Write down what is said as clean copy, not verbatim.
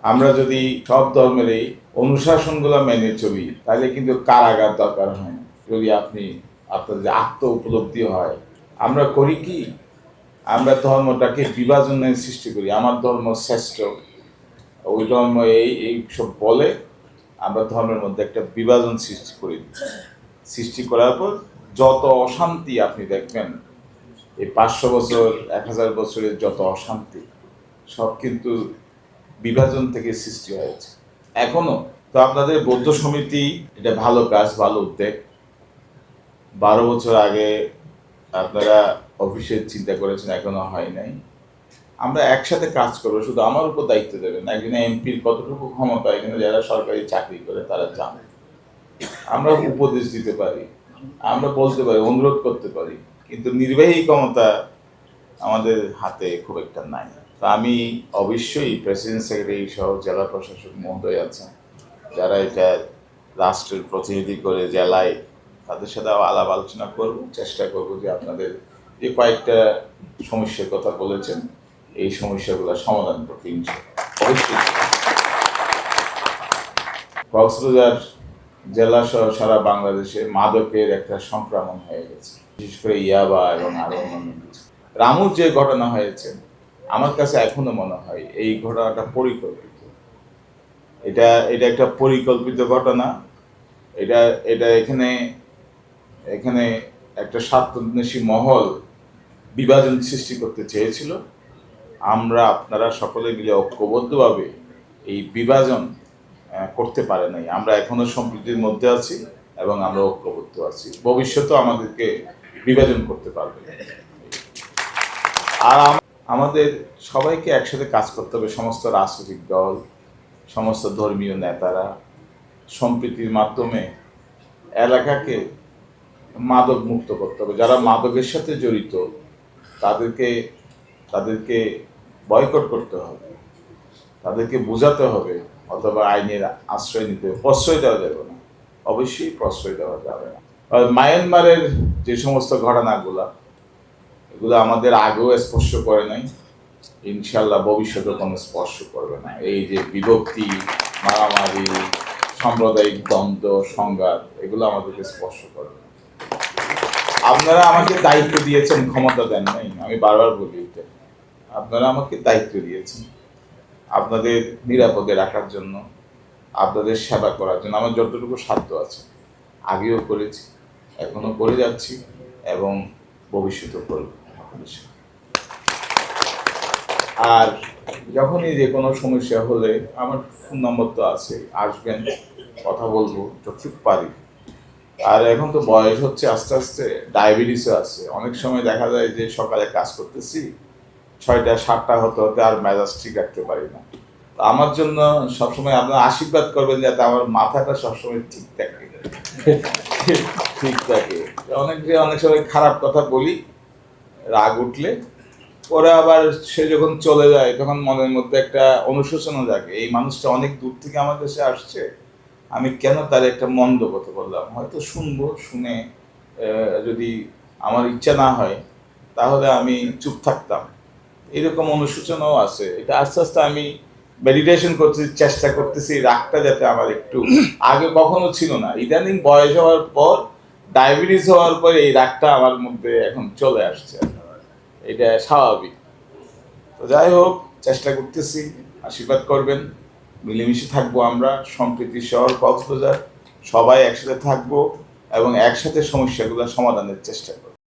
আমরা যদি সব ধর্মের এই অনুশাসনগুলো মেনে চলি তাহলে কিন্তু কারাগার দরকার হয় না। যদি আপনার যে আত্ম উপলব্ধি হয়, আমরা করি কি, আমরা ধর্মটাকে বিভাজনের সৃষ্টি করি। আমার ধর্ম শ্রেষ্ঠ, ওই ধর্ম এই সব বলে আমরা ধর্মের মধ্যে একটা বিভাজন সৃষ্টি করি। সৃষ্টি করার পর যত অশান্তি আপনি দেখবেন, এই 500 বছর 1000 বছরের যত অশান্তি সব কিন্তু বিভাজন থেকে সৃষ্টি হয়েছে এখনো। তো আপনাদের বৌদ্ধ সমিতি এটা ভালো কাজ, ভালো উদ্যোগ। 12 বছর আগে আপনারা অফিসের চিন্তা করেছেন, এখনো হয় নাই। আমরা একসাথে কাজ করবো, শুধু আমার উপর দায়িত্ব দেবেন। একজন এমপির কতটুকু ক্ষমতা এখানে যারা সরকারি চাকরি করে তারা জানে। আমরা উপদেশ দিতে পারি, আমরা বলতে পারি, অনুরোধ করতে পারি, কিন্তু নির্বাহী ক্ষমতা আমাদের হাতে খুব একটা নাই। তো আমি অবশ্যই প্রেসিডেন্ট সেক্রেটারি সহ জেলা প্রশাসক মহোদয় আছেন, যারা এটা রাষ্ট্রের প্রতিনিধি করে জেলায়, তাদের সাথে আলাপ আলোচনা করব, চেষ্টা করব যে আপনাদের যে কয়েকটা সমস্যার কথা বলেছেন এই সমস্যাগুলো সমাধান করতে অবশ্যই। কক্সবাজার জেলা সহ সারা বাংলাদেশে মাদকের একটা সংক্রমণ হয়ে গেছে, বিশেষ করে ইয়াবা এবং আরো অন্যান্য কিছু। রামুর যে ঘটনা হয়েছে, আমার কাছে এখনো মনে হয় এই ঘটনাটা পরিকল্পিত। এটা এটা একটা পরিকল্পিত ঘটনা। এটা এটা এখানে এখানে একটা স্বার্থান্বেষী মহল বিভাজন সৃষ্টি করতে চেয়েছিল। আপনারা সকলে মিলে ঐক্যবদ্ধভাবে এই বিভাজন করতে পারে নাই। আমরা এখনো সম্প্রীতির মধ্যে আছি এবং আমরা ঐক্যবদ্ধ আছি। ভবিষ্যতেও আমাদেরকে বিভাজন করতে পারবে। আর আমাদের সবাইকে একসাথে কাজ করতে হবে, সমস্ত রাজনৈতিক দল, সমস্ত ধর্মীয় নেতারা সম্প্রীতির মাধ্যমে এলাকাকে মাদক মুক্ত করতে হবে। যারা মাদকের সাথে জড়িত তাদেরকে তাদেরকে বয়কট করতে হবে, তাদেরকে বোঝাতে হবে, অথবা আইনের আশ্রয় নিতে হবে। প্রশ্রয় দেওয়া যাবে না, অবশ্যই প্রশ্রয় দেওয়া যাবে না। মায়ানমারের যে সমস্ত ঘটনাগুলো, এগুলো আমাদের আগেও স্পর্শ করে নাই, ইনশাল্লাহ ভবিষ্যতে কোনো স্পর্শ করবে না। এই যে বিভক্তি, মারামারি, সাম্প্রদায়িক দ্বন্দ্ব, সংঘাত, এগুলো আমাদেরকে স্পর্শ করবে না। আপনারা আমাকে দায়িত্ব দিয়েছেন, ক্ষমতা দেন নাই। আমি বারবার বলি এটা, আপনারা আমাকে দায়িত্ব দিয়েছেন আপনাদের নিরাপদে রাখার জন্য, আপনাদের সেবা করার জন্য। আমার যতটুকু সাধ্য আছে আগেও করেছি, এখনো করে যাচ্ছি এবং ভবিষ্যতেও করব। আর যখনই যে কোনো সমস্যা হলে আমার ফোন নম্বর তো আছে, আসবেন, কথা বলবো যতটুকু পারি। আর এখন তো বয়স হচ্ছে, আস্তে আস্তে ডায়াবেটিসও আছে। অনেক সময় দেখা যায় যে সকালে কাজ করতেছি 6টা 7টা হতে হতে আর মেজাজ ঠিক রাখতে পারি না। তো আমার জন্য সবসময় আপনারা আশীর্বাদ করবেন যাতে আমার মাথাটা সবসময় ঠিক থাকে। ঠিক থাকে। অনেক সময় খারাপ কথা বলি, রাগ উঠলে, পরে আবার সে যখন চলে যায় তখন মনের মধ্যে একটা অনুশোচনা জাগে, এই মানুষটা অনেক দূর থেকে আমার কাছে আসছে, আমি কেন তার একটা মন্দ কথা বললাম। হয়তো শুনবো, শুনে যদি আমার ইচ্ছা না হয় তাহলে আমি চুপ থাকতাম। এরকম অনুশোচনাও আছে। এটা আস্তে আস্তে আমি মেডিটেশন করতে চেষ্টা করতেছি, রাগটা যাতে আমার একটু, আগে কখনো ছিল না, ইদানিং বয়স হওয়ার পর, ডায়াবেটিস হওয়ার পর এই রাগটা আমার মধ্যে এখন চলে আসছে। এটা স্বাভাবিক। তো যাই হোক, চেষ্টা করতেছি, আশীর্বাদ করবেন, মিলেমিশে থাকবো আমরা। সম্প্রীতি শহর কক্সবাজার, সবাই একসাথে থাকবো এবং একসাথে সমস্যাগুলো সমাধানের চেষ্টা করবো।